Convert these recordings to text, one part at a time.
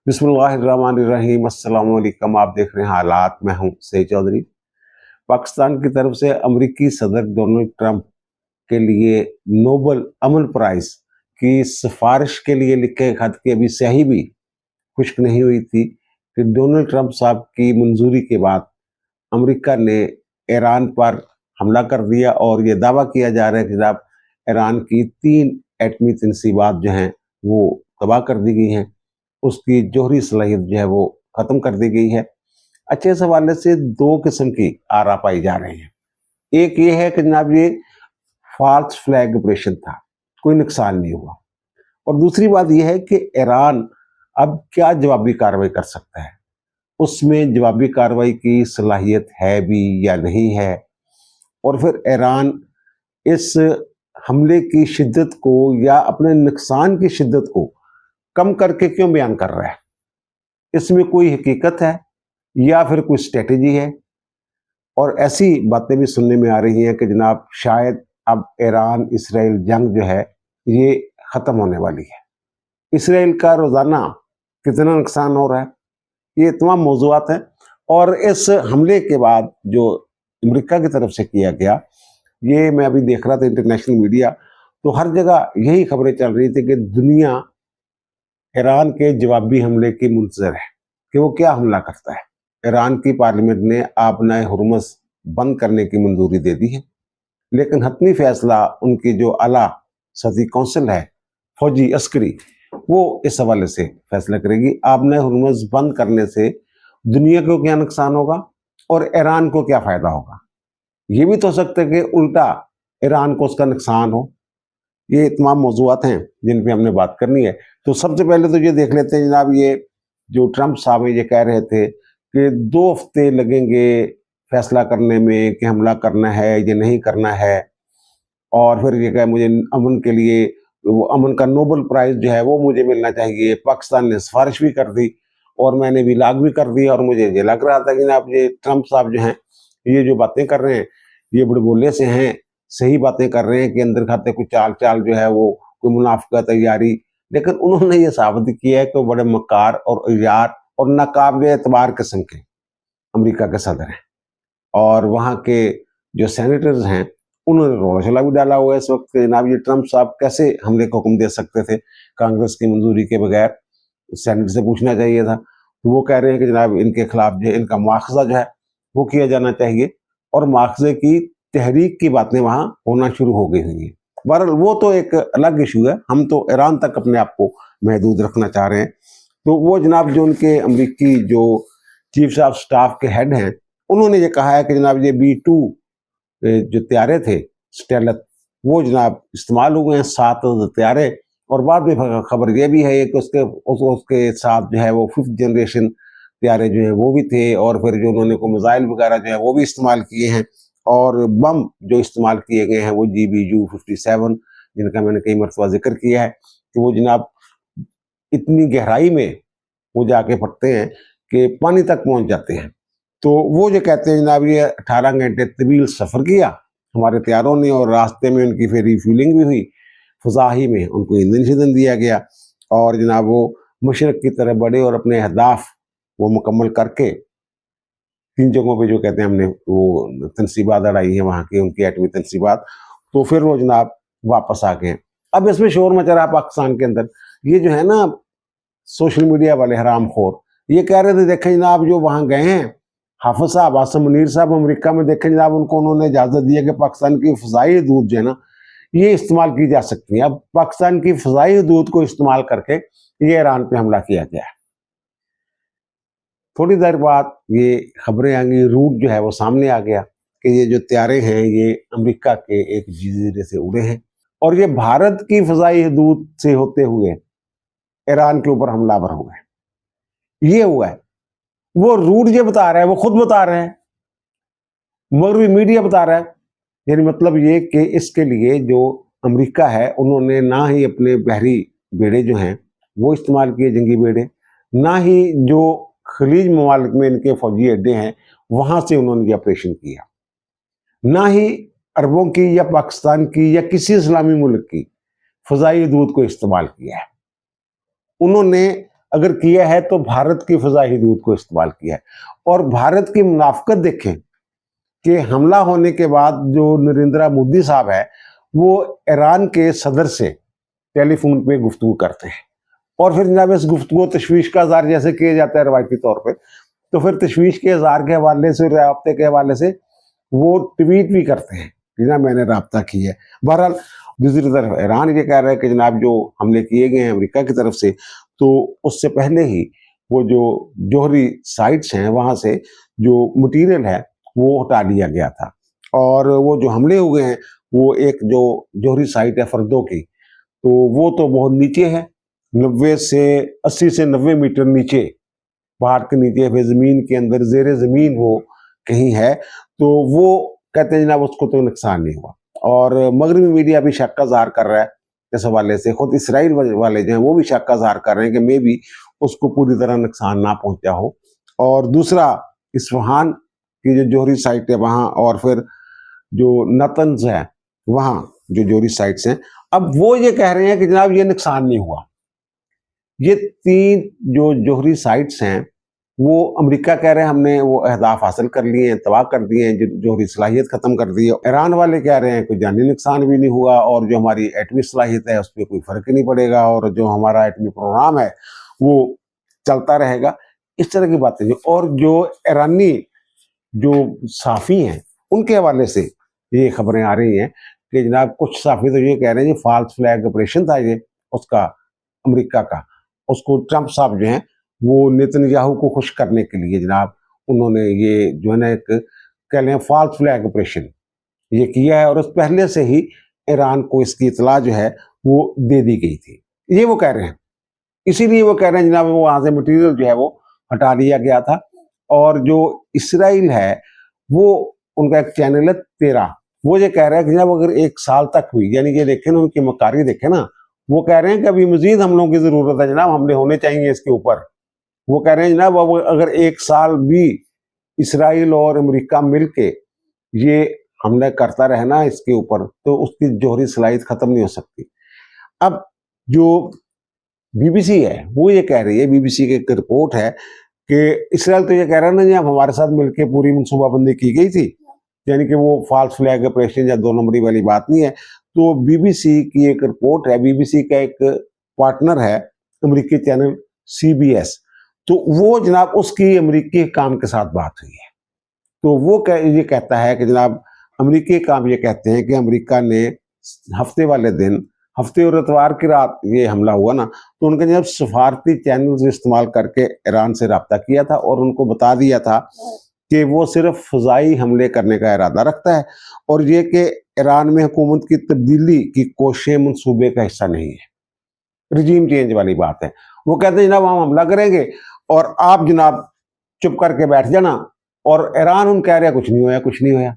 बिस्मिल्लाहिर्रहमानिर्रहीम। अस्सलाम वालेकुम। आप देख रहे हैं हालात। मैं हूं सईद चौधरी। पाकिस्तान की तरफ से अमेरिकी सदर डोनाल्ड ट्रंप के लिए नोबल अमन प्राइज की सिफारिश के लिए लिखे खत की अभी स्याही भी खुश्क नहीं हुई थी कि डोनाल्ड ट्रंप साहब की मंजूरी के बाद अमेरिका ने ईरान पर हमला कर दिया और ये दावा किया जा रहा है कि जनाब ईरान की 3 एटमी तनसीबात जो हैं वो तबाह कर दी गई हैं, उसकी जौहरी सलाहियत जो है वो ख़त्म कर दी गई है। अच्छे इस हवाले से 2 किस्म की आरा पाई जा रही हैं। एक ये है कि जनाब ये फॉल्स फ्लैग ऑपरेशन था, कोई नुकसान नहीं हुआ। और दूसरी बात यह है कि ईरान अब क्या जवाबी कार्रवाई कर सकता है, उसमें जवाबी कार्रवाई की सलाहियत है भी या नहीं है, और फिर ईरान इस हमले की शिद्दत को या अपने नुकसान की शिद्दत को कम करके क्यों बयान कर रहा है। इसमें कोई हकीकत है या फिर कोई स्ट्रेटजी है। और ऐसी बातें भी सुनने में आ रही हैं कि जनाब शायद अब ईरान इसराइल जंग जो है ये ख़त्म होने वाली है। इसराइल का रोज़ाना कितना नुकसान हो रहा है, ये तमाम मौज़ूआत हैं। और इस हमले के बाद जो अमेरिका की तरफ से किया गया, ये मैं अभी देख रहा था इंटरनेशनल मीडिया, तो हर जगह यही खबरें चल रही थी कि दुनिया ईरान के जवाबी हमले की मुंतज़िर है कि वो क्या हमला करता है। ईरान की पार्लियामेंट ने आबनाए हुर्मुज़ बंद करने की मंजूरी दे दी है, लेकिन हतमी फैसला उनकी जो आला सदी कौंसिल है फौजी अस्करी, वो इस हवाले से फैसला करेगी। आबनाए हुर्मुज़ बंद करने से दुनिया को क्या नुकसान होगा और ईरान को क्या फ़ायदा होगा। ये भी तो हो सकता है कि उल्टा ईरान को उसका नुकसान हो। ये तमाम मौज़ूआत हैं जिन पे हमने बात करनी है। तो सबसे पहले तो ये देख लेते हैं जनाब, ये जो ट्रंप साहब ये कह रहे थे कि 2 हफ्ते लगेंगे फैसला करने में कि हमला करना है या नहीं करना है, और फिर ये कहा मुझे अमन के लिए वो अमन का नोबल प्राइज़ जो है वो मुझे मिलना चाहिए। पाकिस्तान ने सिफारिश भी कर दी और मैंने विलाग भी कर दिया, और मुझे ये लग रहा था कि जनाब ये ट्रंप साहब जो हैं ये जो बातें कर रहे हैं ये बड़े बोले से हैं, सही बातें कर रहे हैं कि अंदर खाते कोई चाल जो है वो कोई मुनाफिका तैयारी, लेकिन उन्होंने ये साबित किया है कि वो बड़े मकार और अय्यार और नाकाबिल एतबार किस्म के अमेरिका के सदर हैं। और वहाँ के जो सेनेटर्स हैं उन्होंने रोशला भी डाला हुआ है इस वक्त कि जनाब ये ट्रंप साहब कैसे हमले का हुक्म दे सकते थे कांग्रेस की मंजूरी के बगैर, सेनेट से पूछना चाहिए था। तो वो कह रहे हैं कि जनाब इनके खिलाफ जो है इनका मुआखजा जो है वो किया जाना चाहिए, और मुआखजे की तहरीक की बातें वहाँ होना शुरू हो गई हुई हैं। बहरहाल वो तो एक अलग इशू है, हम तो ईरान तक अपने आप को महदूद रखना चाह रहे हैं। तो वो जनाब जो उनके अमरीकी जो चीफ ऑफ स्टाफ के हेड हैं उन्होंने ये कहा है कि जनाब ये B-2 जो त्यारे थे स्टेलथ, वो जनाब इस्तेमाल हुए हैं 7 त्यारे। और बाद में खबर ये भी है कि उसके साथ जो है वो 5th जनरेशन त्यारे जो हैं वो भी थे, और फिर जो उन्होंने को मिसाइल वगैरह जो है वो भी इस्तेमाल किए हैं, और बम जो इस्तेमाल किए गए हैं वो GBU-57 जिनका मैंने कई मरतबा जिक्र किया है कि वो जनाब इतनी गहराई में वो जाके पड़ते हैं कि पानी तक पहुंच जाते हैं। तो वो जो कहते हैं जनाब ये 18 घंटे तवील सफ़र किया हमारे तैयारों ने, और रास्ते में उनकी फिर रिफ्यूलिंग भी हुई, फ़ज़ा ही में उनको ईंधन शींधन दिया गया, और जनाब वो मशरक़ की तरफ बढ़े और अपने अहदाफ वो मुकम्मल करके 3 जगहों पे जो कहते हैं हमने वो तनसीबात अड़ाई हैं वहाँ की उनकी एटमी तनसीबात, तो फिर वो जनाब वापस आ गए। अब इसमें शोर मचा रहा पाकिस्तान के अंदर। ये जो है ना सोशल मीडिया वाले हरामखोर ये कह रहे थे देखें जनाब जो वहाँ गए हैं हाफिज साहब आसिम मुनीर साहब अमेरिका में, देखें जनाब उनको उन्होंने इजाज़त दी है कि पाकिस्तान की फ़ज़ाई हदूद जो है ना ये इस्तेमाल की जा सकती है। अब पाकिस्तान की फ़ज़ाई हदूद को इस्तेमाल करके ये ईरान पे हमला किया गया है। थोड़ी देर बाद ये खबरें आ गई, रूट जो है वो सामने आ गया कि ये जो त्यारे हैं ये अमेरिका के एक जजीरे से उड़े हैं, और ये भारत की फ़ज़ाई हदूद से होते हुए ईरान के ऊपर हमलावर हुए। ये हुआ है, वो रूट ये बता रहा है, वो खुद बता रहे हैं, मगरबी मीडिया बता रहा है। यानी मतलब ये कि इसके लिए जो अमेरिका है उन्होंने ना ही अपने बहरी बेड़े जो हैं वो इस्तेमाल किए, जंगी बेड़े, ना ही जो खलीज ममालिक में इनके फौजी अड्डे हैं वहाँ से उन्होंने ये ऑपरेशन किया, ना ही अरबों की या पाकिस्तान की या किसी इस्लामी मुल्क की फ़ज़ाई हदूद को इस्तेमाल किया है। उन्होंने اگر کیا ہے تو بھارت کی فضائی حدود کو استعمال کیا ہے. اور بھارت کی منافقت دیکھیں کہ حملہ ہونے کے بعد جو نریندرا مودی صاحب ہے وہ ایران کے صدر سے ٹیلی فون پہ گفتگو کرتے ہیں، اور پھر جناب اس گفتگو تشویش کا اظہار جیسے کیا جاتا ہے روایتی طور پہ، تو پھر تشویش کے اظہار کے حوالے سے، رابطے کے حوالے سے وہ ٹویٹ بھی کرتے ہیں کہ جناب میں نے رابطہ کی ہے. بہرحال دوسری طرف ایران یہ کہہ رہا ہے کہ جناب جو حملے کیے گئے ہیں امریکہ کی طرف سے، تو اس سے پہلے ہی وہ جو جوہری سائٹس ہیں وہاں سے جو مٹیریل ہے وہ ہٹا لیا گیا تھا. اور وہ جو حملے ہوئے ہیں وہ ایک جو جوہری سائٹ ہے فردو کی، تو وہ تو بہت نیچے ہے، 80 سے 90 میٹر نیچے، پہاڑ کے نیچے پھر زمین کے اندر زیر زمین وہ کہیں ہے. تو وہ کہتے ہیں جناب اس کو تو نقصان نہیں ہوا. اور مغربی میڈیا بھی شک کا اظہار کر رہا ہے اس حوالے سے، خود اسرائیل والے جو ہیں وہ بھی شک کا اظہار کر رہے ہیں کہ میں بھی اس کو پوری طرح نقصان نہ پہنچا ہو. اور دوسرا اصفہان کی جو جوہری سائٹ ہے وہاں، اور پھر جو نتنز ہے وہاں جو جوہری سائٹس ہیں، اب وہ یہ کہہ رہے ہیں کہ جناب یہ نقصان نہیں ہوا. یہ 3 جو جوہری سائٹس ہیں وہ امریکہ کہہ رہے ہیں ہم نے وہ اہداف حاصل کر لیے ہیں، تباہ کر دیے ہیں، جوہری صلاحیت ختم کر دی ہے. ایران والے کہہ رہے ہیں کوئی جانی نقصان بھی نہیں ہوا، اور جو ہماری ایٹمی صلاحیت ہے اس پہ کوئی فرق ہی نہیں پڑے گا، اور جو ہمارا ایٹمی پروگرام ہے وہ چلتا رہے گا. اس طرح کی باتیں. اور جو ایرانی جو صحافی ہیں ان کے حوالے سے یہ خبریں آ رہی ہیں کہ جناب کچھ صحافی تو یہ کہہ رہے ہیں یہ فالس فلیگ آپریشن تھا، یہ اس کا امریکہ کا، اس کو ٹرمپ صاحب جو ہیں وہ نیتن یاہو کو خوش کرنے کے لیے جناب انہوں نے یہ جو ہے نا ایک کہہ لیں فالس فلیگ آپریشن یہ کیا ہے، اور اس پہلے سے ہی ایران کو اس کی اطلاع جو ہے وہ دے دی گئی تھی. یہ وہ کہہ رہے ہیں. اسی لیے وہ کہہ رہے ہیں جناب وہ وہاں سے مٹیریل جو ہے وہ ہٹا لیا گیا تھا. اور جو اسرائیل ہے وہ ان کا ایک چینل ہے 13، وہ یہ کہہ رہا ہے کہ جناب اگر 1 سال تک ہوئی، یعنی یہ دیکھیں نا ان کی مکاری دیکھیں نا، وہ کہہ رہے ہیں کہ ابھی مزید حملوں کی ضرورت ہے جناب، حملے ہونے چاہیے اس کے اوپر. وہ کہہ رہے ہیں جناب اب اگر 1 سال بھی اسرائیل اور امریکہ مل کے یہ حملہ کرتا رہنا اس کے اوپر تو اس کی جوہری صلاحیت ختم نہیں ہو سکتی. اب جو بی بی سی ہے وہ یہ کہہ رہی ہے، بی بی سی کی ایک رپورٹ ہے کہ اسرائیل تو یہ کہہ رہا ہے نا جی اب ہمارے ساتھ مل کے پوری منصوبہ بندی کی گئی تھی، یعنی کہ وہ فالس فلیگ آپریشن یا 2 نمبری والی بات نہیں ہے. تو بی بی سی کی ایک رپورٹ ہے، بی بی سی کا ایک پارٹنر ہے امریکی چینل CBS، تو وہ جناب اس کی امریکی حکام کے ساتھ بات ہوئی ہے. تو وہ یہ کہتا ہے کہ جناب امریکی حکام یہ کہتے ہیں کہ امریکہ نے ہفتے والے دن، ہفتے اور اتوار کی رات یہ حملہ ہوا نا، تو ان کے جناب سفارتی چینلز استعمال کر کے ایران سے رابطہ کیا تھا اور ان کو بتا دیا تھا کہ وہ صرف فضائی حملے کرنے کا ارادہ رکھتا ہے، اور یہ کہ ایران میں حکومت کی تبدیلی کی کوششیں منصوبے کا حصہ نہیں ہے، رجیم چینج والی بات ہے. وہ کہتے ہیں جناب ہم حملہ کریں گے اور آپ جناب چپ کر کے بیٹھ جانا، اور ایران ان کہہ رہے کچھ نہیں ہویا کچھ نہیں ہویا.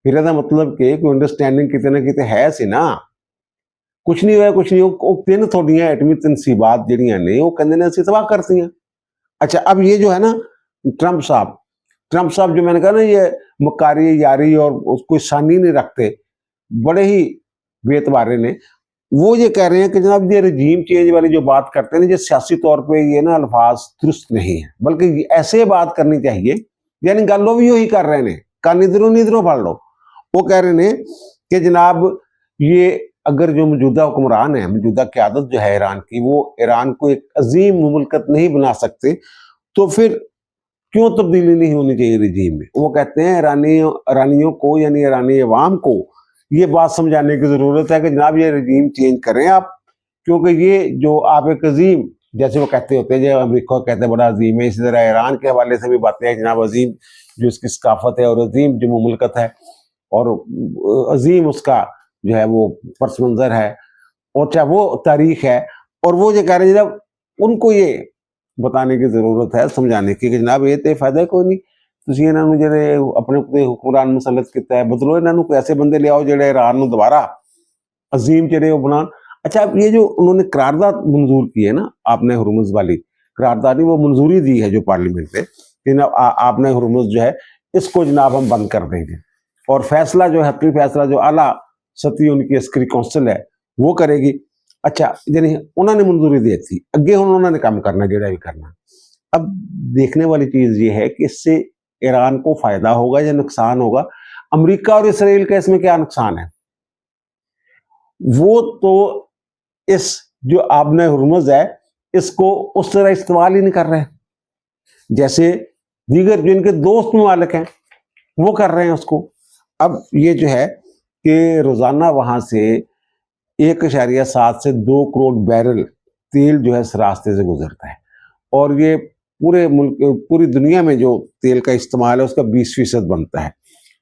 پھر ایسا مطلب کہ کوئی انڈرسٹینڈنگ کتنے کتنے ہے سی نا، کچھ نہیں ہویا کچھ نہیں ہو. 3 تھوڑیاں ایٹمی تنصیبات جڑیاں نے وہ کہندے نے اسی تباہ کرتی ہیں. اچھا اب یہ جو ہے نا ٹرمپ صاحب جو میں نے کہا نا یہ مکاری یاری اور اس کو ثانی نہیں رکھتے، بڑے ہی بے اعتبارے نے. وہ یہ کہہ رہے ہیں کہ جناب یہ رجیم چینج والی جو بات کرتے ہیں یہ سیاسی طور پہ یہ نا الفاظ درست نہیں ہے، بلکہ ایسے بات کرنی چاہیے، یعنی گلو بھی وہی کر رہے ہیں، کان ادھروں پڑھ لو. وہ کہہ رہے ہیں کہ جناب یہ اگر جو موجودہ حکمران ہیں، موجودہ قیادت جو ہے ایران کی، وہ ایران کو ایک عظیم مملکت نہیں بنا سکتے تو پھر کیوں تبدیلی نہیں ہونی چاہیے رجیم میں. وہ کہتے ہیں ایرانیوں کو یعنی ایرانی عوام کو یہ بات سمجھانے کی ضرورت ہے کہ جناب یہ رجیم چینج کریں آپ، کیونکہ یہ جو آپ ایک عظیم، جیسے وہ کہتے ہوتے ہیں جو امریکہ کہتے ہیں بڑا عظیم ہے، اسی طرح ایران کے حوالے سے بھی باتیں ہیں جناب عظیم جو اس کی ثقافت ہے اور عظیم جو مملکت ہے اور عظیم اس کا جو ہے وہ پس منظر ہے اور چاہے وہ تاریخ ہے. اور وہ یہ کہہ رہے ہیں جناب ان کو یہ بتانے کی ضرورت ہے، سمجھانے کی کہ جناب یہ تو فائدہ کوئی نہیں، تسی انہاں نوں جڑے اپنے حکمران مسلط کیتا ہے بدلو، انہاں نوں کوئی ایسے بندے لے آؤ جڑے ایران نوں دوبارہ عظیم جڑے وہ بنان. اچھا اب یہ جو انہوں نے قرارداد منظور کی ہے نا، آپ نے ہرمز والی قرارداد وہ منظوری دی ہے جو پارلیمنٹ سے کہ جناب آپ نے ہرمز جو ہے اس کو جناب ہم بند کر دیں گے، اور فیصلہ جو ہے حتمی فیصلہ جو اعلیٰ سطحی ان کی عسکری کونسل ہے وہ کرے گی. ਅੱਛਾ ਯਾਨੀ ਉਹਨਾਂ ਨੇ ਮਨਜ਼ੂਰੀ ਦੇ ਦਿੱਤੀ, ਅੱਗੇ ਹੁਣ ਉਹਨਾਂ ਨੇ ਕੰਮ करना ਜਿਹੜਾ ਵੀ करना। अब देखने वाली चीज़ ये है कि इससे ईरान को फ़ायदा होगा या नुकसान होगा? अमेरिका और इसराइल का इसमें क्या नुकसान है? वो तो इस जो आबने हुर्मुज़ है, इसको उस तरह इस्तेमाल ही नहीं कर रहे, जैसे दीगर जो इनके दोस्त ममालिक हैं, वो कर रहे हैं उसको। अब ये जो है कि रोज़ाना वहाँ से 1.7 से 2 करोड़ बैरल तेल जो है इस रास्ते से गुजरता है, और ये पूरे मुल्क, पूरी दुनिया में जो तेल का इस्तेमाल है उसका 20% बनता है।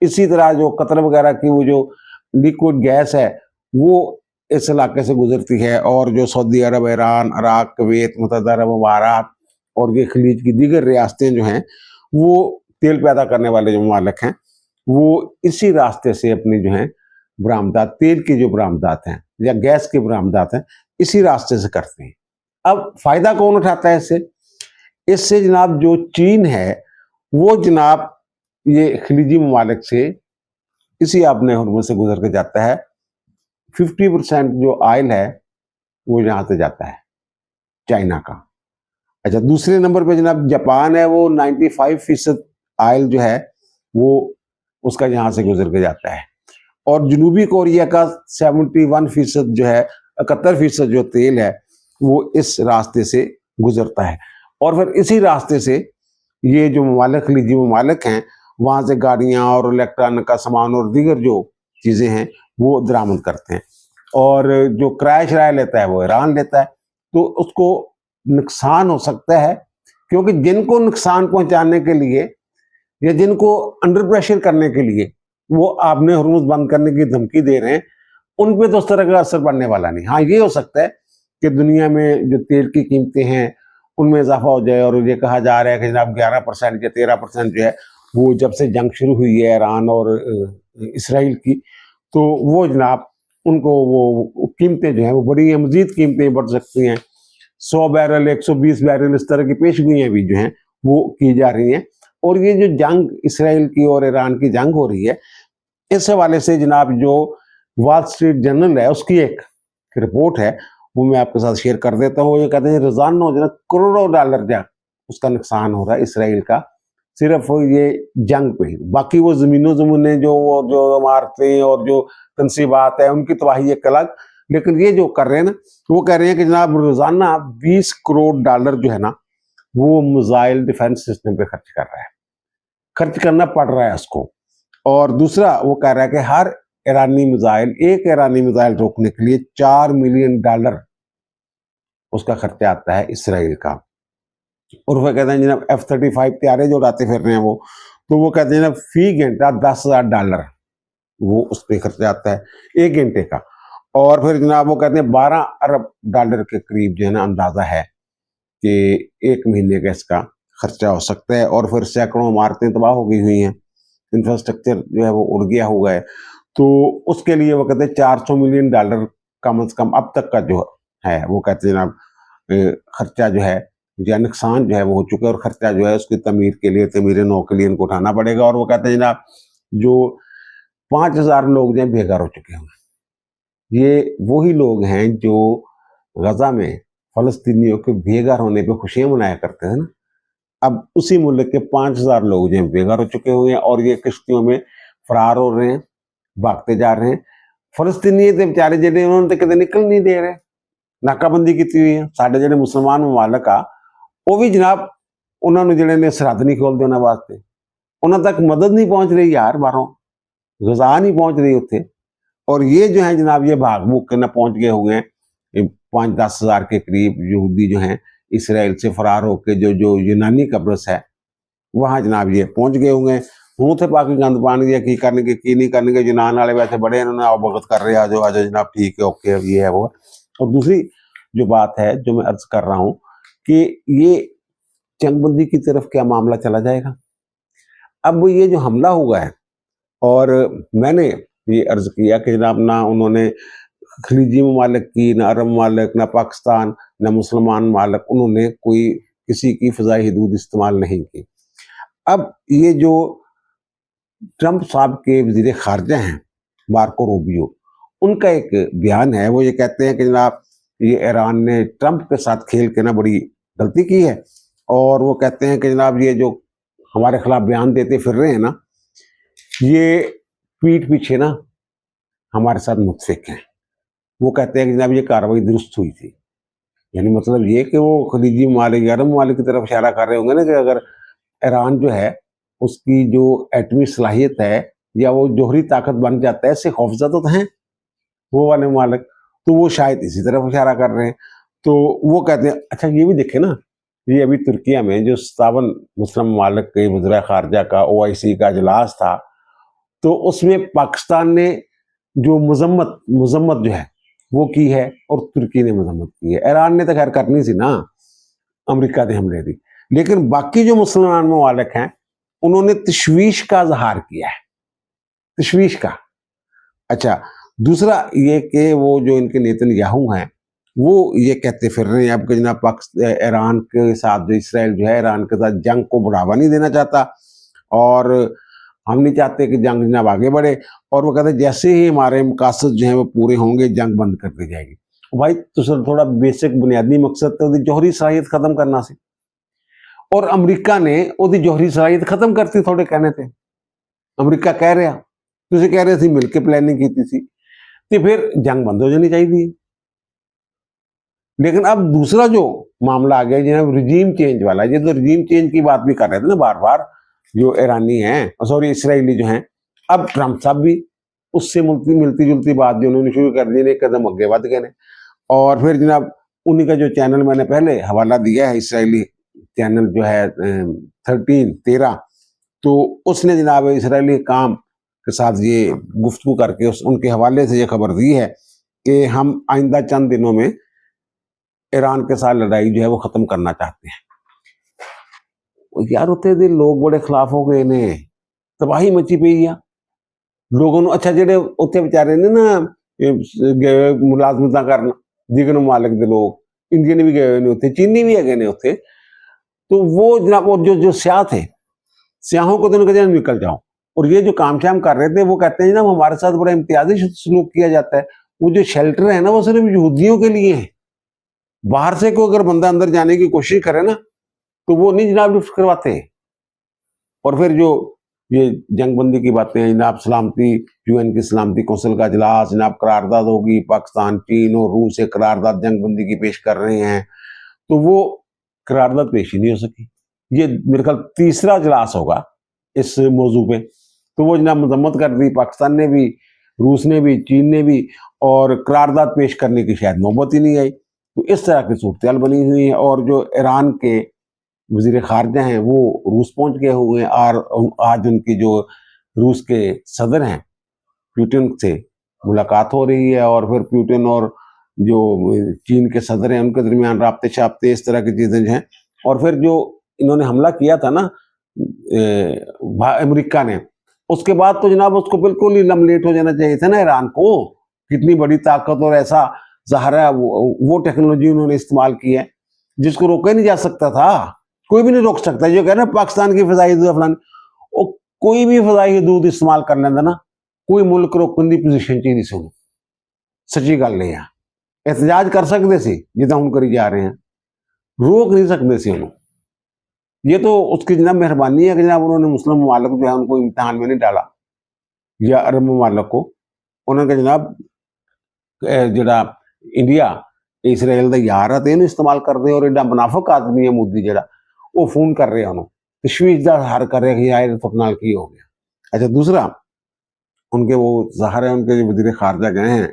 इसी तरह जो कतर वगैरह की वो जो लिक्विड गैस है वो इस इलाके से गुजरती है, और जो सऊदी अरब, ईरान, इराक, कुवैत, मुत्तहदा अरब अमारात और ये खलीज की दीगर रियासतें जो हैं वो तेल पैदा करने वाले जो ममालिक हैं वो इसी रास्ते से अपनी जो हैं बरामदात, तेल की जो बरामदात हैं या गैस की बरामदात हैं, इसी रास्ते से करते हैं। अब फ़ायदा कौन उठाता है इससे? इससे जनाब जो चीन है वो जनाब ये खलीजी ममालिक से इसी आबने हुर्मुज़ से गुजर के जाता है। 50% जो आयल है वो यहाँ से जाता है चाइना का। अच्छा, दूसरे नंबर पे जनाब जापान है, वो 95% आयल जो है वो उसका यहाँ से गुजर के जाता है, और जनूबी कोरिया का 71% जो है, 71% जो तेल है वो इस रास्ते से गुजरता है, और फिर इसी रास्ते से ये जो ममालिक, खलीजी ममालिक हैं, वहाँ से गाड़ियाँ और इलेक्ट्रॉनिक का सामान और दीगर जो चीज़ें हैं वो दरामद करते हैं, और जो किराया शराया लेता है वो ईरान लेता है। तो उसको नुकसान हो सकता है, क्योंकि जिनको नुकसान पहुंचाने के लिए या जिनको अंडर प्रेशर करने के लिए वो आपने हुर्मुज़ बंद करने की धमकी दे रहे हैं, उन पे तो उस तरह का असर पड़ने वाला नहीं। हाँ, ये हो सकता है कि दुनिया में जो तेल की कीमतें हैं उनमें इजाफा हो जाए, और ये कहा जा रहा है कि जनाब 11% या 13% जो है वो जब से जंग शुरू हुई है ईरान और इसराइल की, तो वो जनाब उनको वो कीमतें जो हैं वो बढ़ी हैं, मज़ीद कीमतें बढ़ सकती हैं। 100 बैरल, 120 बैरल, इस तरह की पेशगोइयाँ भी जो हैं वो की जा रही हैं। और ये जो जंग इसराइल की और ईरान की जंग हो रही है, इस हवाले से जनाब जो वॉल स्ट्रीट जर्नल है उसकी एक रिपोर्ट है, वो मैं आपके साथ शेयर कर देता हूँ। ये कहते हैं रोजाना जो करोड़ों डॉलर का उसका नुकसान हो रहा है इसराइल का, सिर्फ ये जंग पे ही। बाकी वो ज़मीनों ज़मीनें जो इमारतें और जो तनसीबात है उनकी तबाही एक अलग, लेकिन ये जो कर रहे हैं ना, वो कह रहे हैं कि जनाब रोजाना 20 करोड़ डॉलर जो है ना वो मिसाइल डिफेंस सिस्टम पे खर्च कर रहा है, खर्च करना पड़ रहा है उसको। और दूसरा वो कह रहा है कि हर एक ईरानी मिसाइल रोकने के लिए $4 मिलियन उसका खर्चा आता है इसराइल का। और वो कहते हैं जनाब F-35 तैयारे जो उड़ाते फिर रहे हैं वो, तो वो कहते हैं ना फी घंटा $10,000 वो उस पर खर्चा आता है 1 घंटे का। और फिर जनाब वो कहते हैं $12 अरब के करीब जो है ना अंदाजा है कि 1 महीने का इसका खर्चा हो सकता है। और फिर सैकड़ों इमारतें तबाह हो गई हुई हैं, इंफ्रास्ट्रक्चर जो है वो उड़ गया हुआ है, तो उसके लिए वो कहते हैं $400 मिलियन कम से कम अब तक का जो है वो कहते हैं जनाब खर्चा जो है या नुकसान जो है वो हो चुका है, और खर्चा जो है उसकी तमीर के लिए, तमीर नौ के लिए इनको उठाना पड़ेगा। और वो कहते हैं जनाब जो 5,000 लोग जो हैं बेघर हो चुके हैं, ये वही लोग हैं जो गजा में फलस्तीनियों के बेघर होने पे खुशियां मनाया करते थे ना, अब उसी मुल्क के 5,000 लोग जो हैं बेघर हो चुके हुए हैं, और ये किश्तियों में फरार हो रहे हैं, भागते जा रहे हैं। फलस्तीनी तो बेचारे ਜਿਹੜੇ ਉਹਨਾਂ ਤੇ ਕਿਤੇ ਨਿਕਲ ਨਹੀਂ ਦੇ ਰਹੇ, ਨਾਕਾਬੰਦੀ ਕੀਤੀ ਹੋਈ ਹੈ। ਸਾਡੇ ਜਿਹੜੇ ਮੁਸਲਮਾਨ ਮਮਾਲਕ ਆ ਉਹ ਵੀ ਜਨਾਬ ਉਹਨਾਂ ਨੂੰ ਜਿਹੜੇ ਨੇ ਸਰਹੱਦ ਨਹੀਂ ਖੋਲਦੇ ਉਹਨਾਂ ਵਾਸਤੇ, ਉਹਨਾਂ ਤੱਕ ਮਦਦ नहीं पहुंच रही यार, बाहरों गजा नहीं पहुंच रही उत्थे। और ये जो है जनाब ये भाग भूग के ना पहुंच गए हुए हैं 5-10 हज़ार के करीब यहूदी जो हैं इसराइल से फरार होकर जो यूनानी कब्रस है वहाँ जनाब ये पहुंच गए होंगे। हूँ थे पाकि गंद पानी दिया की करने के की नहीं करने के, यूनान वाले वैसे बड़े इन्होंने आओ भगत कर रहे हैं, आज जनाब ठीक है, ओके, ये है वो। और दूसरी जो बात है जो मैं अर्ज कर रहा हूँ कि ये जंगबंदी की तरफ क्या मामला चला जाएगा। अब ये जो हमला हुआ है, और मैंने ये अर्ज किया कि जनाब ना उन्होंने खलीजी ममालिक की, ना अरब ममालिक, ना पाकिस्तान, ना मुसलमान ममालिक, उन्होंने कोई किसी की फ़िज़ाई हदूद इस्तेमाल नहीं की। अब ये जो ट्रंप साहब के वज़ीर ख़ारजा हैं मार्को रूबियो, उनका एक बयान है, वो ये कहते हैं कि जनाब یہ ایران نے ٹرمپ کے ساتھ کھیل کے نا بڑی غلطی کی ہے، اور وہ کہتے ہیں کہ جناب یہ جو ہمارے خلاف بیان دیتے پھر رہے ہیں نا، یہ پیٹھ پیچھے نا ہمارے ساتھ متفق ہیں۔ وہ کہتے ہیں کہ جناب یہ کارروائی درست ہوئی تھی، یعنی مطلب یہ کہ وہ خلیجی ممالک عرب ممالک کی طرف اشارہ کر رہے ہوں گے نا کہ اگر ایران جو ہے اس کی جو ایٹمی صلاحیت ہے یا وہ جوہری طاقت بن جاتا ہے، اس سے خوفزدہ تو ہیں وہ والے ممالک، تو وہ شاید اسی طرف اشارہ کر رہے ہیں۔ تو وہ کہتے ہیں اچھا یہ بھی دیکھیں نا، یہ ابھی ترکیہ میں جو 57 مسلم ممالک کے وزراء خارجہ کا OIC کا اجلاس تھا، تو اس میں پاکستان نے جو مذمت جو ہے وہ کی ہے اور ترکی نے مذمت کی ہے۔ ایران نے تو خیر کرنی سی نا، امریکہ نے حملے دی، لیکن باقی جو مسلمان ممالک ہیں انہوں نے تشویش کا اظہار کیا ہے، تشویش کا۔ اچھا دوسرا یہ کہ وہ جو ان کے نیتن یاہو ہیں وہ یہ کہتے پھر رہے ہیں اب کہ جناب ایران کے ساتھ جو اسرائیل جو ہے ایران کے ساتھ جنگ کو بڑھاوا نہیں دینا چاہتا، اور ہم نہیں چاہتے کہ جنگ جناب آگے بڑھے، اور وہ کہتے ہیں جیسے ہی ہمارے مقاصد جو ہیں وہ پورے ہوں گے جنگ بند کر دی جائے گی۔ بھائی تو تھوڑا بیسک بنیادی مقصد تو جوہری صلاحیت ختم کرنا سی، اور امریکہ نے وہ جوہری صلاحیت ختم کرتی تھوڑے کہنے تھے، امریکہ کہہ رہا تھی کہہ رہے تھی مل کے پلاننگ کی تھی، تو پھر جنگ بند ہو جانی چاہیے۔ لیکن اب دوسرا جو معاملہ آ گیا جناب رجیم چینج والا، یہ تو رجیم چینج کی بات بھی کر رہے تھے نا بار بار جو ایرانی ہیں، سوری اسرائیلی جو ہیں، اب ٹرمپ صاحب بھی اس سے ملتی جلتی بات جو انہوں نے شروع کر دی، ایک قدم آگے بڑھ گئے، اور پھر جناب انہی کا جو چینل میں نے پہلے حوالہ دیا ہے، اسرائیلی چینل جو ہے 13، تو اس نے جناب اسرائیلی حکام کے ساتھ یہ گفتگو کر کے ان کے حوالے سے یہ خبر دی ہے کہ ہم آئندہ چند دنوں میں ایران کے ساتھ لڑائی جو ہے وہ ختم کرنا چاہتے ہیں۔ یار اتنے دن لوگ بڑے خلاف ہو گئے نے، تباہی مچی پی ہے لوگوں نے۔ اچھا جڑے اتنے بیچارے نے نا ملازمت کرنا دیگر ممالک دے لوگ، انڈین بھی گئے ہوئے نے اتنے، چینی بھی ہے اتنے، تو وہ جناب اور جو سیاح تھے، سیاحوں کو تو انہوں نے کہا نکل جاؤ، اور یہ جو کام شام کر رہے تھے وہ کہتے ہیں جناب ہمارے ساتھ بڑا امتیازی سلوک کیا جاتا ہے۔ وہ جو شیلٹر ہے نا وہ صرف یہودیوں کے لیے ہے، باہر سے کوئی اگر بندہ اندر جانے کی کوشش کرے نا تو وہ نہیں جناب لفٹ کرواتے۔ اور پھر جو یہ جنگ بندی کی باتیں ہیں جناب، سلامتی UN کی سلامتی کونسل کا اجلاس جناب قرارداد ہوگی، پاکستان چین اور روس سے قرارداد جنگ بندی کی پیش کر رہے ہیں، تو وہ قرارداد پیش ہی نہیں ہو سکی۔ یہ میرے خیال تیسرا اجلاس ہوگا اس موضوع پہ، تو وہ جناب مذمت کر دی پاکستان نے بھی، روس نے بھی، چین نے بھی، اور قرارداد پیش کرنے کی شاید نوبت ہی نہیں آئی۔ تو اس طرح کی صورتحال بنی ہوئی ہے، اور جو ایران کے وزیر خارجہ ہیں وہ روس پہنچ گئے ہوئے ہیں، اور آج ان کی جو روس کے صدر ہیں پیوٹن سے ملاقات ہو رہی ہے، اور پھر پیوٹن اور جو چین کے صدر ہیں ان کے درمیان رابطے شابطے اس طرح کی چیزیں ہیں۔ اور پھر جو انہوں نے حملہ کیا تھا نا امریکہ نے، اس کے بعد تو جناب اس کو بالکل ہی لملیٹ ہو جانا چاہیے تھا نا ایران کو، کتنی بڑی طاقت اور ایسا ظاہر ہے وہ ٹیکنالوجی انہوں نے استعمال کی ہے جس کو روکا ہی نہیں جا سکتا تھا، کوئی بھی نہیں روک سکتا۔ جو کہہ رہے ہیں پاکستان کی فضائی حدود فلان، کوئی بھی فضائی حدود استعمال کر لینا نا، کوئی ملک روکن دی پوزیشن چاہیے نہیں سنو، سچی گل نہیں ہے۔ احتجاج کر سکتے سی جدہ ہم کری جا رہے ہیں، روک نہیں سکتے سی انہوں۔ یہ تو اس کی جناب مہربانی ہے کہ جناب انہوں نے مسلم ممالک جو ہے ان کو امتحان میں نہیں ڈالا، یا عرب ممالک کو انہوں نے جناب جڑا انڈیا اسرائیل دا یار ہے تو استعمال کر دے، اور ایڈا منافق آدمی ہے مودی جڑا، وہ فون کر رہے ہیں انہوں تشویش دا ہر کر رہے کہ یار فکنال کی ہو گیا۔ اچھا دوسرا ان کے وہ ظاہر ہے ان کے جو وزیر خارجہ گئے ہیں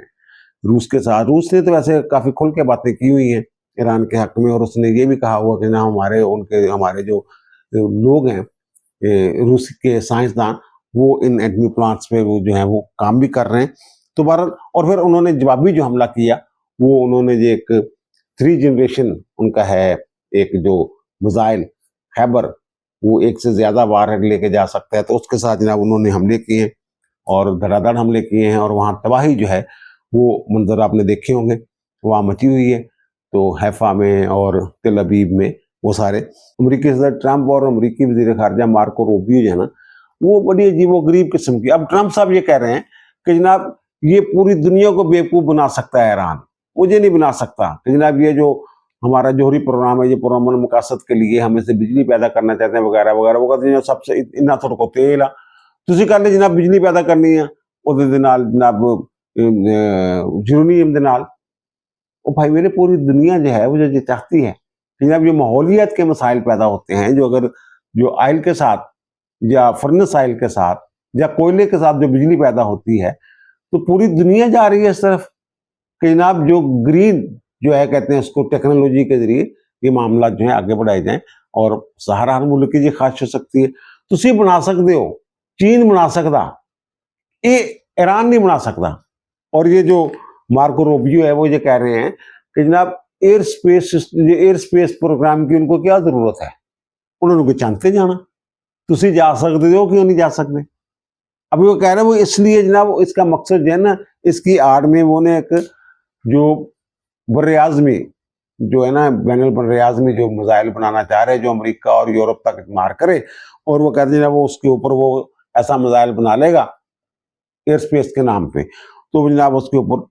روس کے ساتھ، روس نے تو ویسے کافی کھل کے باتیں کی ہوئی ہیں ایران کے حق میں، اور اس نے یہ بھی کہا ہوا کہ نہ ہمارے جو لوگ ہیں روس کے سائنسدان وہ ان ایٹمی پلانٹس پہ وہ جو ہیں وہ کام بھی کر رہے ہیں۔ تو بہرحال اور پھر انہوں نے جوابی جو حملہ کیا وہ انہوں نے یہ ایک 3 جنریشن ان کا ہے ایک جو میزائل خیبر، وہ ایک سے زیادہ وار ہیڈ لے کے جا سکتا ہے، تو اس کے ساتھ جناب انہوں نے حملے کیے ہیں اور دھڑا دھڑ حملے کیے ہیں، اور وہاں تباہی جو ہے وہ منظر آپ نے دیکھے ہوں گے وہاں مچی ہوئی ہے۔ تو حیفا میں اور تل ابیب میں وہ سارے امریکی صدر ٹرمپ اور امریکی وزیر خارجہ مارکو روبیو جو ہے نا وہ بڑی عجیب و غریب قسم کی، اب ٹرمپ صاحب یہ کہہ رہے ہیں کہ جناب یہ پوری دنیا کو بیوقوف بنا سکتا ہے ایران، मुझे नहीं बना सकता कि जनाब ये जो हमारा जोहरी प्रोग्राम है, ये पुरअमन मकासद के लिए हम इससे बिजली पैदा करना चाहते हैं वगैरह वगैरह। वो कहते हैं सबसे इन्ना थोड़ा को तेल आ ਤੁਸੀਂ ਕਰ ਲੈ ਜਨਾਬ, ਬਿਜਲੀ ਪੈਦਾ ਕਰਨੀ ਆ ਉਹਦੇ ਦੇ ਨਾਲ ਜਨਾਬ यूरेनियम के नाल। और भाई मेरे पूरी दुनिया जो है वो जो चाहती है कि जनाब जो माहौलियत के मसाइल पैदा होते हैं, जो अगर जो आयल के साथ या फर्नेस आयल के साथ या कोयले के साथ जो बिजली पैदा होती है, तो पूरी दुनिया जा रही है इस तरफ कि जनाब जो ग्रीन जो है कहते हैं उसको टेक्नोलॉजी के जरिए ये मामला जो है आगे बढ़ाए जाएं और सहारा हर मुल्क की ये ख्वाहिश हो सकती है। तुसी बना सकते हो, चीन बना सकता, ये ईरान नहीं बना सकता। और ये जो मार्को रूबियो है वो ये कह रहे हैं कि जनाब एयर स्पेस प्रोग्राम की उनको क्या जरूरत है, उन्होंने कोई चाहते जाना, तुसी जा सकते हो, क्यों नहीं जा सकते। अभी वो कह रहे हैं वो इसलिए जनाब इसका मकसद जो है ना, इसकी आड़ में वो ने एक जो बर्रे-ए-आज़मी जो है ना बैनुल बर्रे-ए-आज़मी जो मिसाइल बनाना चाह रहे हैं जो अमेरिका और यूरोप तक मार करे, और वो कहते हैं वो उसके ऊपर वो ऐसा मिसाइल बना लेगा एयर स्पेस के नाम पे, तो जनाब उसके ऊपर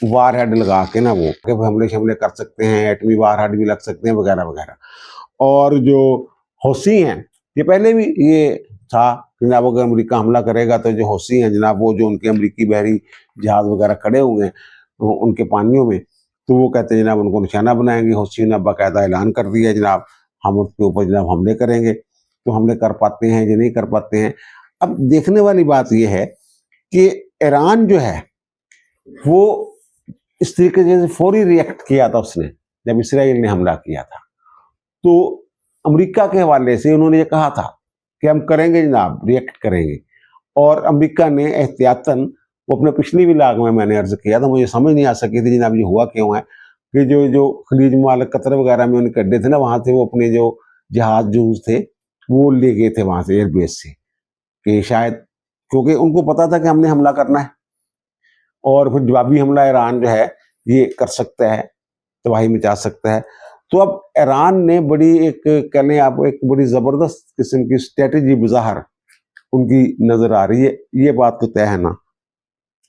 वार हेड लगा के ना वो हमले कर सकते हैं, एटमी वार हेड भी लग सकते हैं वगैरह वगैरह। और जो हौसी हैं ये पहले भी ये था जनाब अगर अमेरिका हमला करेगा तो जो हौसी हैं जनाब वो जो उनके अमेरिकी बहरी जहाज वगैरह खड़े हुए हैं तो उनके पानियों में, तो वो कहते हैं जनाब उनको निशाना बनाएंगे। हौसी ने बाकायदा ऐलान कर दिया जनाब हम उसके ऊपर जनाब हमले करेंगे। तो हमले कर पाते हैं या नहीं कर पाते हैं। अब देखने वाली बात यह है कि ईरान जो है वो इस तरीके से फौरी रिएक्ट किया था उसने जब इसराइल ने हमला किया था, तो अमेरिका के हवाले से उन्होंने ये कहा था कि हम करेंगे जनाब, रिएक्ट करेंगे। और अमेरिका ने एहतियातन, वो अपने पिछली व्लॉग में मैंने अर्ज किया था, मुझे समझ नहीं आ सकी थी जनाब ये हुआ क्यों है कि जो खलीज मुबारक कतर वगैरह में उनके अड्डे थे ना, वहाँ से वो अपने जो जहाज जूज थे वो ले गए थे वहाँ से एयरबेस से, कि शायद क्योंकि उनको पता था कि हमने हमला करना है और फिर जवाबी हमला ईरान जो है ये कर सकता है, तबाही मचा सकता है। तो अब ईरान ने बड़ी एक कह लें आप एक बड़ी ज़बरदस्त किस्म की स्ट्रेटजी बाहर उनकी नज़र आ रही है। ये बात तो तय है ना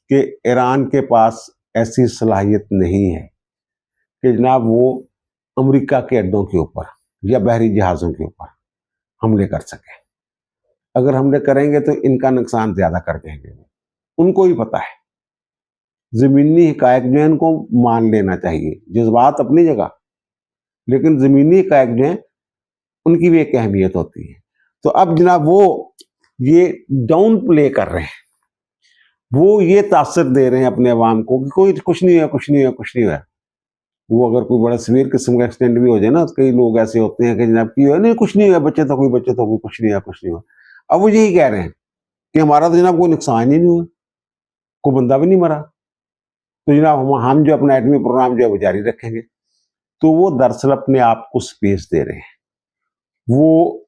कि ईरान के पास ऐसी सलाहियत नहीं है कि जनाब वो अमेरिका के अड्डों के ऊपर या बहरी जहाज़ों के ऊपर हमले कर सके। अगर हमले करेंगे तो इनका नुकसान ज़्यादा कर देंगे, उनको ही पता है। ज़मीनी हिकायत जो है इनको मान लेना चाहिए, जज्बात अपनी जगह, लेकिन ज़मीनी हिकायत जो है उनकी भी एक अहमियत होती है। तो अब जनाब वो ये डाउन प्ले कर रहे हैं, वो ये तासर दे रहे हैं अपने अवाम को कि कोई कुछ नहीं है, कुछ नहीं है, कुछ नहीं है। वो अगर कोई बड़ा सीवियर किस्म का एक्सीडेंट भी हो जाए ना, कई लोग ऐसे होते हैं कि जनाब की नहीं कुछ नहीं है, बच्चे तो कोई कुछ नहीं है, कुछ नहीं हुआ। अब वो यही कह रहे हैं कि हमारा तो जनाब कोई नुकसान ही नहीं हुआ, कोई बंदा भी नहीं मरा, तो जनाब हम जो अपना एटमी प्रोग्राम जो है वो जारी रखेंगे। तो वो दरअसल अपने आप को स्पेस दे रहे हैं। वो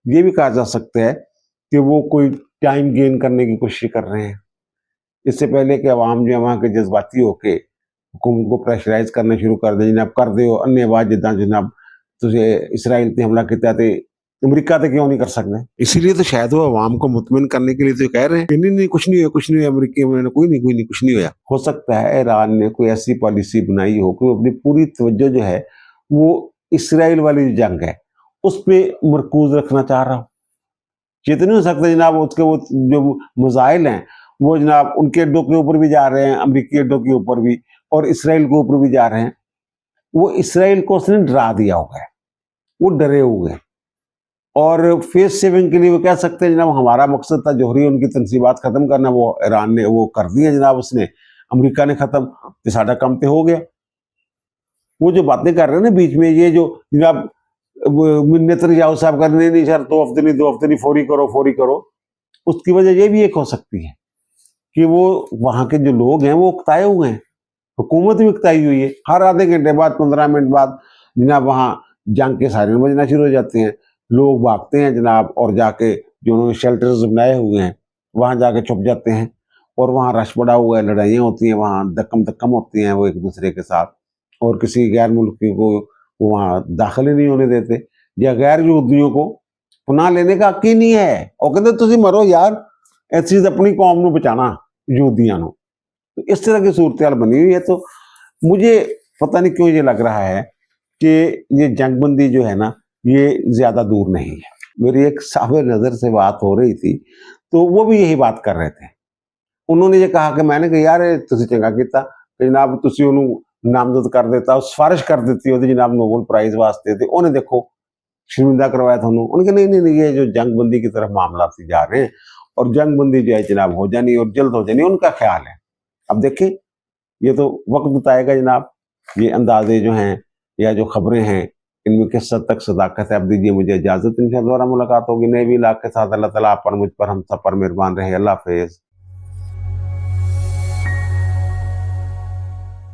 ये भी कहा जा सकता है कि वो कोई टाइम गेन करने की कोशिश कर रहे हैं, इससे पहले कि अवाम जो है वहाँ के जज्बाती होके हुकूमत को प्रेशराइज करना शुरू कर दे, जनाब कर दो अन्य बात जिदा जनाब तुझे इसराइल ते हमला किया तो अमेरिका तो क्यों नहीं कर सकते। इसीलिए तो शायद वो अवाम को मुतमिन करने के लिए तो कह रहे हैं कि नहीं कुछ नहीं हुआ, कुछ नहीं हुआ, अमेरिकी में कोई नहीं कुछ नहीं हुआ। हो सकता है ईरान ने कोई ऐसी पॉलिसी बनाई हो कि अपनी पूरी तवज्जो जो है वो इसराइल वाली जो जंग है उस पर मरकूज रखना चाह रहा हो। जितने हो सकते जनाब उसके वो जो मिसाइल हैं वो जनाब उनके अड्डों के ऊपर भी जा रहे हैं, अमेरिकी अड्डों के ऊपर भी, और इसराइल के ऊपर भी जा रहे हैं। वो इसराइल को उसने डरा दिया होगा, वो डरे हुए, और फेस सेविंग के लिए वो कह सकते हैं जनाब हमारा मकसद था जोहरी उनकी तनसीबात खत्म करना, वो ईरान ने वो कर दिया जनाब, उसने अमेरिका ने खत्म, तो साडा काम तो हो गया। वो जो बातें कर रहे हैं ना बीच में, ये जो जनाब नेतन्याहू साहब कर नहीं सर 2 हफ्ते नहीं फौरी करो, उसकी वजह ये भी एक हो सकती है कि वो वहां के जो लोग हैं वो उकताए हुए हैं, हुकूमत भी उकताई हुई है। हर आधे घंटे बाद 15 मिनट बाद जनाब वहाँ जंग के सायरन बजना शुरू हो जाते हैं, लोग भागते हैं जनाब, और जाके जो उन्होंने शेल्टर्स बनाए हुए हैं वहाँ जाके छुप जाते हैं, और वहाँ रश पड़ा हुआ है, लड़ाइयाँ होती हैं, वहाँ धक्कम होती हैं वो एक दूसरे के साथ, और किसी गैर मुल्की को वहाँ दाखिल ही नहीं होने देते, या गैर यहूदियों को पनाह लेने का हक ही नहीं है। और कहते तुसी मरो यार, ऐसी अपनी कौम को बचाना यहूदियों को। तो इस तरह की सूरत हाल बनी हुई है। तो मुझे पता नहीं क्यों ये लग रहा है कि ये जंगबंदी जो है ना, ये ज़्यादा दूर नहीं है। मेरी एक सामने नज़र से बात हो रही थी, तो वो भी यही बात कर रहे थे। उन्होंने ये कहा कि मैंने कहा यार ਤੁਸੀਂ ਚੰਗਾ ਕੀਤਾ ਕਿ ਜਨਾਬ ਤੁਸੀਂ ਉਹਨੂੰ ਨਾਮਜ਼ਦ ਕਰ ਦਿੱਤਾ, ਉਹ ਸਿਫਾਰਿਸ਼ ਕਰ ਦਿੱਤੀ ਉਹਦੀ ਜਨਾਬ ਨੋਬਲ ਪ੍ਰਾइज़ वास्ते, ਤੇ ਉਹਨੇ देखो शर्मिंदा करवाया था उन्होंने। उन्होंने कहा नहीं नहीं नहीं, ये जो जंगबंदी की तरफ मामला जा रहे हैं और जंगबंदी जो है जनाब हो जानी और जल्द हो जानी, उनका ख्याल है। अब देखें, ये तो वक्त बताएगा जनाब, ये अंदाजे जो हैं या जो खबरें हैं इनमें किस हद तक सदाकत है। अब दीजिए मुझे इजाज़त, इंशाअल्लाह दोबारा मुलाकात होगी नए भी इलाके के साथ। अल्लाह ताला आप पर मुझ पर हम सब पर मेहरबान रहे। अल्लाह हाफ़िज़।